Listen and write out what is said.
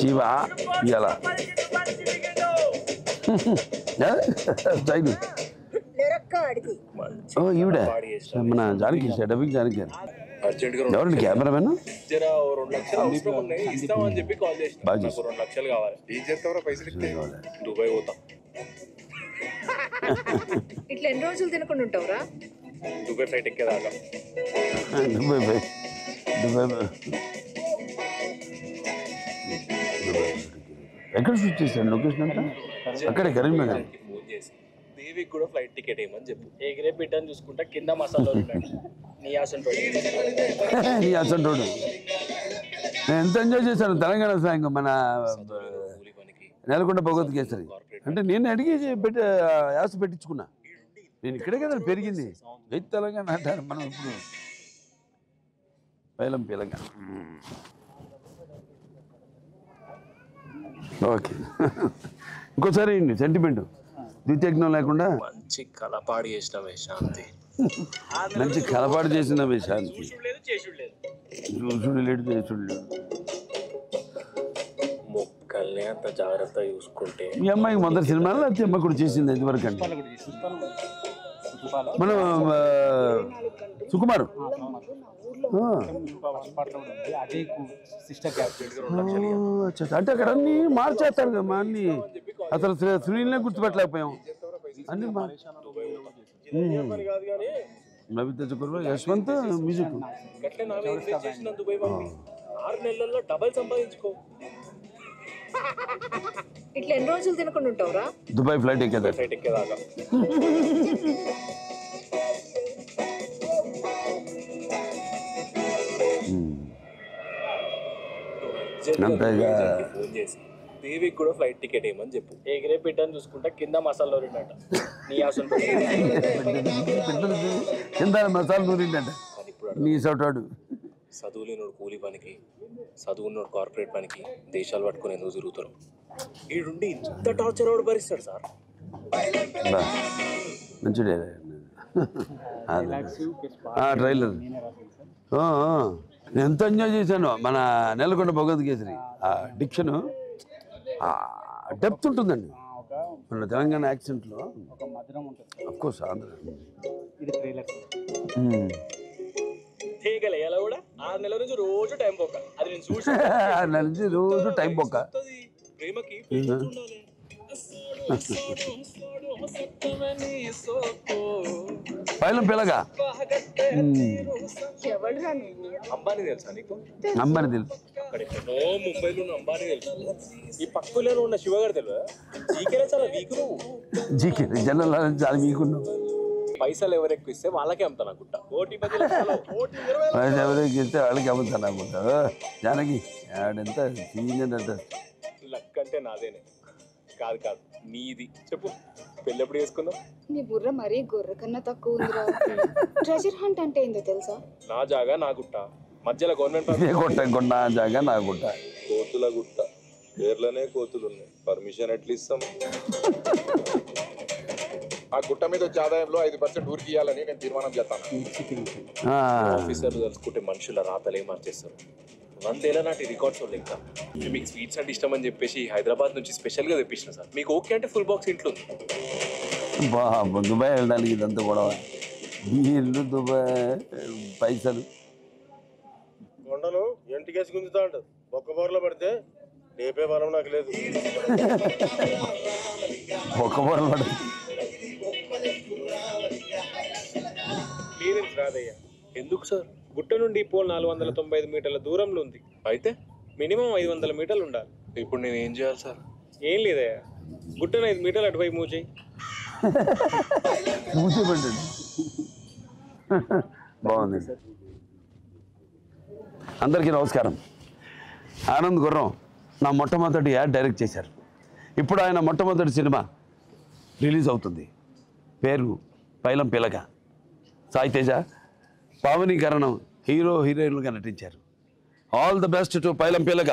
జీవా ఇవాళ స్టైల్ ఈవిడ మన జానకి డబ్బింగ్ జానకి ఎవరండి కెమెరామెన్ దుబాయ్ పోతా ఇట్లా ఎన్ని రోజులు తినకుండా ఉంటావురా దుబాయ్ ఫ్లైట్ ఎక్కేదాకా దుబాయ్ ఎక్కడ షూట్ చేశారు లొకేషన్ అంతా అక్కడే కరీంనగర్ దేవికి కూడా ఫ్లైట్ టికెట్ ఏమని చెప్పు ఎగిరే బిడ్డని చూసుకుంటా కింద మసాలా నీ అసంటోడు నేను ఎంత ఎంజాయ్ చేశాను తెలంగాణ సాంగ్ మన నెలకొండ భగవత్ కేసరి అంటే నేను అడిగి యాస పెట్టించుకున్నా నేను ఇక్కడే కదా పెరిగింది వెయ్యి తెలంగాణ అంటారు మనం ఇప్పుడు పైలం తెలంగాణ ఓకే ఇంకోసారి సెంటిమెంట్ ద్వితీయజ్ఞం లేకుండా మంచి కలపాడు చేసినవే శాంతి మంచి కలపాటు చేసినవే శాంతి చూసుడు లేడు చేసుడు లేడు మొక్కల్ని అంత జాగ్రత్త చూసుకుంటే మీ అమ్మాయికి మొదటి సినిమాలో అయితే అమ్మ కూడా చేసింది ఎంతవరకు అండి మనం సుకుమారు అంటే అక్కడ అన్ని మార్చేస్తారు కదా మా అన్ని అసలు సునీల్నే గుర్తుపెట్టలేకపోయాం అన్ని నవిత చక్రవర్తి యశ్వంత్ మ్యూజిక్ 6 నెలల్లో డబల్ సంపాదించుకో ఇట్లా ఎన్ని రోజులు తినకుండా ఉంటావురా దుబాయ్ ఫ్లైట్ ఎక్కేదాకా ఫోన్ చేసి దేవికి కూడా ఫ్లైట్ టికెట్ ఏమని చెప్పు ఎగిరే బిడ్డని చూసుకుంటా కింద మసాలా నూరిండట నీ అసలు కింద మసాలా నూరిండట నీ సోటాడు చదువులేనోడు కూలి పనికి చదువున్నోడు కార్పొరేట్ పనికి దేశాలు పట్టుకుని ఎందుకు తిరుగుతారు ఈడుండి ఇంత టార్చర్ ఎవడు భరిస్తాడు సార్ మంచిడే ట్రైలర్ నేను ఎంత ఎంజాయ్ చేశాను మన నెలకొండ భగవత్ కేసరి ఆ డిక్షన్ డెప్త్ ఉంటుందండి మన తెలంగాణ యాక్సెంట్లో అఫ్కోర్స్ ఆంధ్ర ఎలా కూడా 6 నెలల నుంచి రోజు టైం పోక అది నేను చూసి 6 నెలల నుంచి రోజు టైం పోక ప్రేమకి పైలం పిల్లగా అంబానీ తెలుసా నీకు అంబానీ తెలుసు అక్కడెక్కడో ముంబైలో ఉన్న అంబానీ తెలుసు ఈ పక్కలో ఉన్న శివగారు తెలియదు జీకేనే చాలా వీక్ నువ్వు జీకే జనరల్ చాలా వీకున్నావు పైసలు ఎవరు ఎక్కువ ఇస్తే వాళ్ళకే అమ్ముతాను అనుకుంటా పైసలు ఎవరికి ఇస్తే వాళ్ళకి అమ్ముతాను అనుకుంటా జానకి ఆడంతా సీనియర్ లక్ అంటే నాదేనే కాదు కాదు నీది చెప్పు పెళ్ళి ఎప్పుడు చేసుకుందాం నీ బుర్ర మరీ గొర్రె కన్నా తక్కువ ఉందిరా ట్రెజర్ హంట్ అంటే ఏందో తెలుసా నా జాగా నా గుట్ట మధ్యలో గవర్నమెంట్ గుట్ట నా జాగా నా గుట్ట కోతుల గుట్ట పేర్లనే కోతులు ఉన్నాయి పర్మిషన్ ఎట్లా ఇస్తాం ఆ గుట్ట మీద వచ్చే ఆదాయంలో 5% ఊరికి ఇవ్వాలని నేను తీర్మానం చేస్తాను ఆఫీసర్లు తెలుసుకుంటే మనుషుల రాతలే మార్చేస్తారు 100 ఏళ్ల నాటి రికార్డ్స్ ఉన్నాయి ఇంకా మీకు స్వీట్స్ అంటే ఇష్టం అని చెప్పేసి హైదరాబాద్ నుంచి స్పెషల్గా తెప్పించిన సార్ మీకు ఓకే అంటే ఫుల్ బాక్స్ ఇంట్లో ఉంది దుబాయ్ వెళ్ళడానికి ఇదంతా కూడా ఇల్లు దుబాయ్ పైసలు కొండలు ఎంటికేసి గుంజుతాడు ఒక్క బోర్లో పడితే లేపే బలం నాకు లేదు ఒక్క బోర్లో పడితే క్లియరెన్స్ రాదయ్యా ఎందుకు సార్ గుట్ట నుండి పోల్ 495 మీటర్ల దూరంలో ఉంది అయితే మినిమం 500 మీటర్లు ఉండాలి ఇప్పుడు నేను ఏం చేయాలి సార్ ఏం లేదయ్యా గుట్టను 5 మీటర్లు అటువైపు మూవ్ చేయి మూసేపండి బాగుంది అందరికీ నమస్కారం ఆనంద్ గుర్రం నా మొట్టమొదటి యాడ్ డైరెక్ట్ చేశారు ఇప్పుడు ఆయన మొట్టమొదటి సినిమా రిలీజ్ అవుతుంది పేరు పైలం పిలక సాయి తేజ పావనీకరణం హీరో హీరోయిన్లుగా నటించారు ఆల్ ద బెస్ట్ టు పైలం పిలక